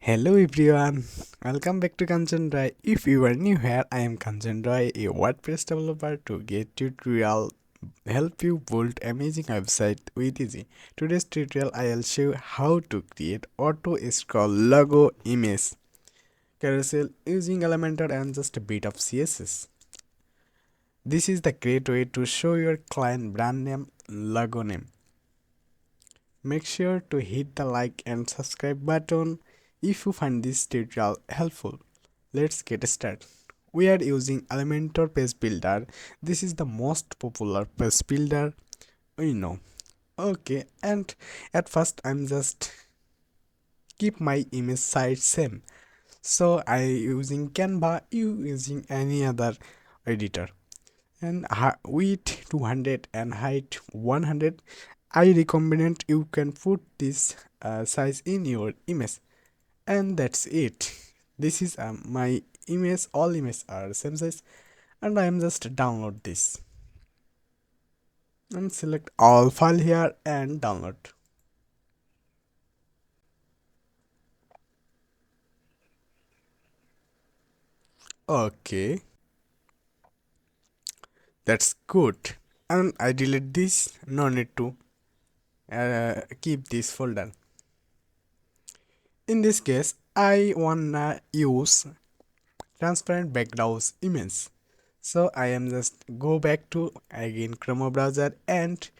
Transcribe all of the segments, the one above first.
Hello everyone, welcome back to Kanchan Roy. If you are new here, I am Kanchan Roy, a WordPress developer to get tutorial help you build amazing website with easy. Today's tutorial I will show you how to create auto scroll logo image carousel using Elementor and just a bit of CSS. This is the great way to show your client brand name logo name. Make sure to hit the like and subscribe button if you find this tutorial helpful. Let's get started. We are using Elementor page builder. This is the most popular page builder we know. Okay, and at first I'm just keep my image size same. So I using Canva, you using any other editor. And width 200 and height 100. I recommend you can put this size in your image, and that's it. This is my image. All images are same size, and I am just download this and select all file here and download. Okay, that's good. And I delete this. No need to keep this folder. In this case, I wanna use transparent backgrounds image. So I am just go back to again Chrome browser and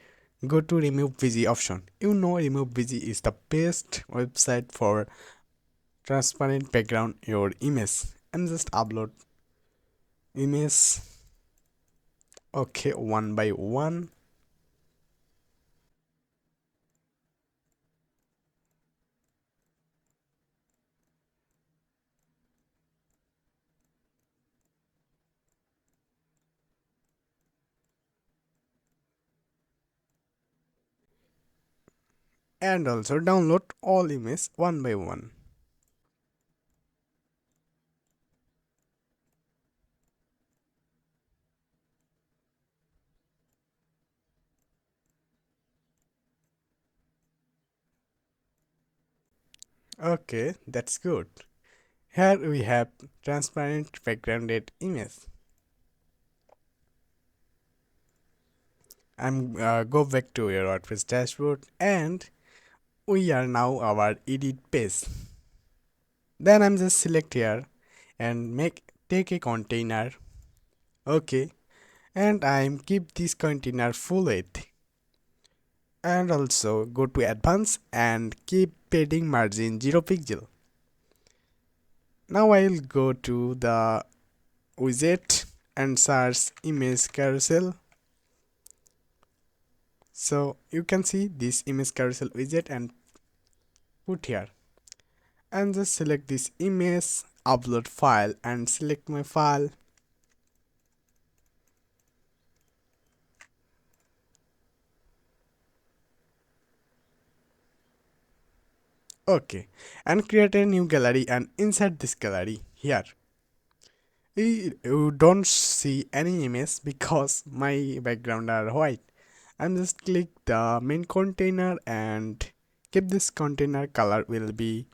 go to remove VG option. You know remove VG is the best website for transparent background your image, and just upload image. Okay, one by one. And also download all image one by one. Okay, that's good. Here we have transparent backgrounded image. I'm go back to your WordPress dashboard, and we are now our edit page. Then I'm just select here and take a container. Okay, and I'm keep this container full width, and also go to advanced and keep padding margin 0 pixel. Now I'll go to the widget and search image carousel. So you can see this image carousel widget and put here, and just select this image, upload file, and select my file. Okay, and create a new gallery and insert this gallery here. You don't see any image because my background are white. I'm just click the main container and keep this container color will be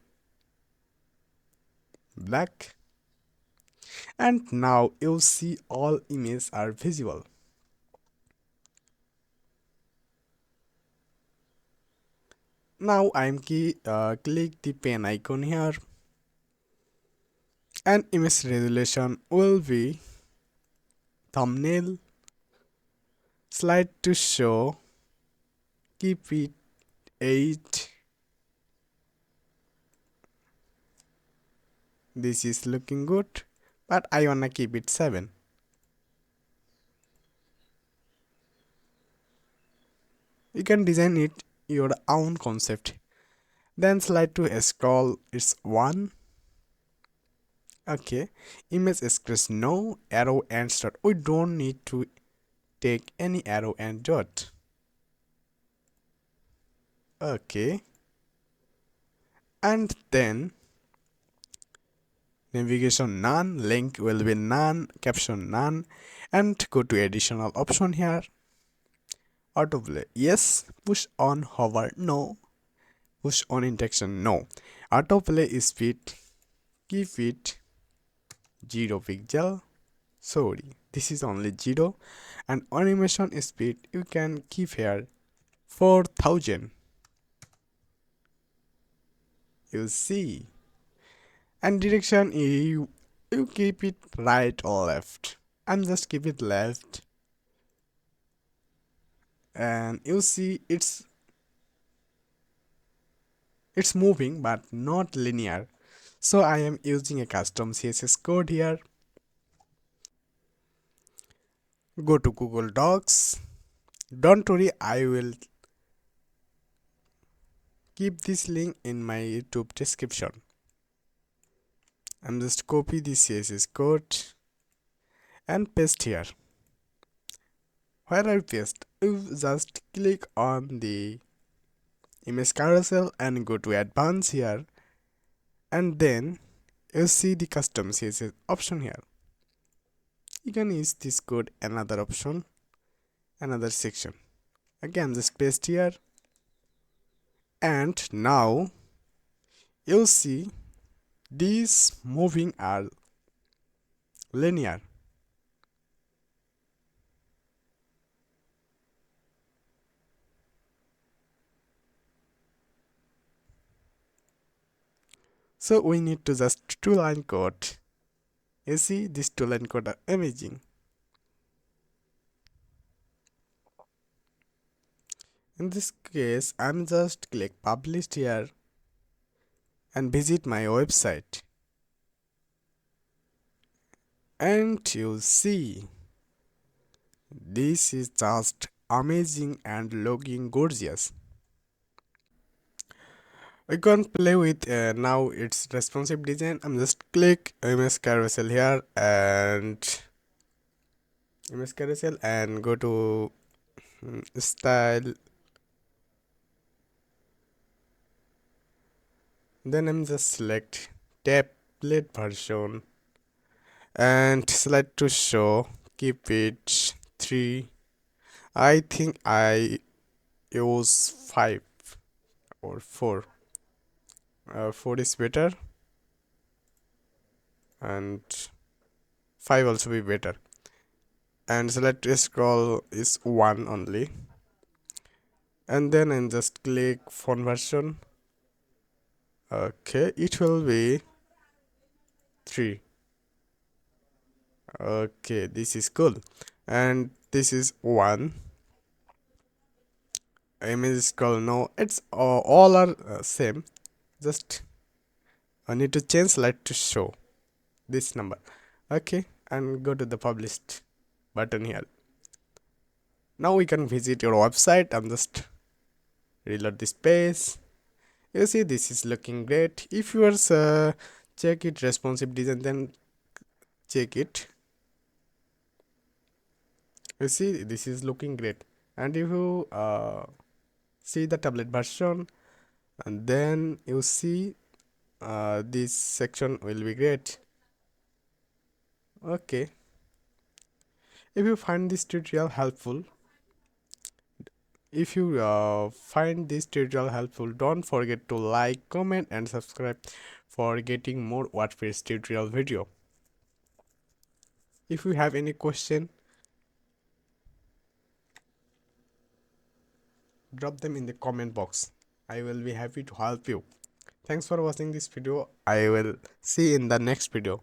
black, and now you see all images are visible. Now I'm click the pen icon here, and image resolution will be thumbnail, slide to show, keep it 8. This is looking good, but I wanna keep it 7. You can design it your own concept. Then slide to scroll, it's 1. Okay, image express no, arrow and dot. We don't need to take any arrow and dot. Okay, and then navigation none, link will be none, caption none, and go to additional option here. Autoplay yes, push on hover no, push on interaction, no. Autoplay speed, keep it 0 pixel, sorry, this is only 0. And animation speed you can keep here 4000, you see. And direction you keep it right or left. I'm just keep it left, and you see it's moving but not linear. So I am using a custom CSS code here. Go to Google Docs. Don't worry, I will keep this link in my YouTube description. I'm just copy the CSS code and paste here. Where I paste, you just click on the image carousel and go to advanced here, and then you see the custom CSS option here. You can use this code another option, another section. Again, just paste here, and now you see these moving are linear. So we need to just two line code. You see these two line code are amazing. In this case, I'm just click published here and visit my website. And you see this is just amazing and looking gorgeous. We can play with now it's responsive design. I'm just click image carousel here and image carousel and go to style. Then I'm just select tablet version and select to show, keep it 3. I think I use 5 or 4. 4 is better and 5 also be better. And select scroll is 1 only. And then I just click font version. Okay, it will be 3. Okay, this is cool. And this is 1. Image scroll, no, it's all are same. Just I need to change select to show this number. Okay, and go to the published button here. Now we can visit your website and just reload this page. You see this is looking great. If you are check it responsive design, then check it. You see this is looking great. And if you see the tablet version, and then you see this section will be great. Okay, if you find this tutorial helpful, don't forget to like, comment and subscribe for getting more WordPress tutorial video. If you have any question, drop them in the comment box. I will be happy to help you. Thanks for watching this video. I will see you in the next video.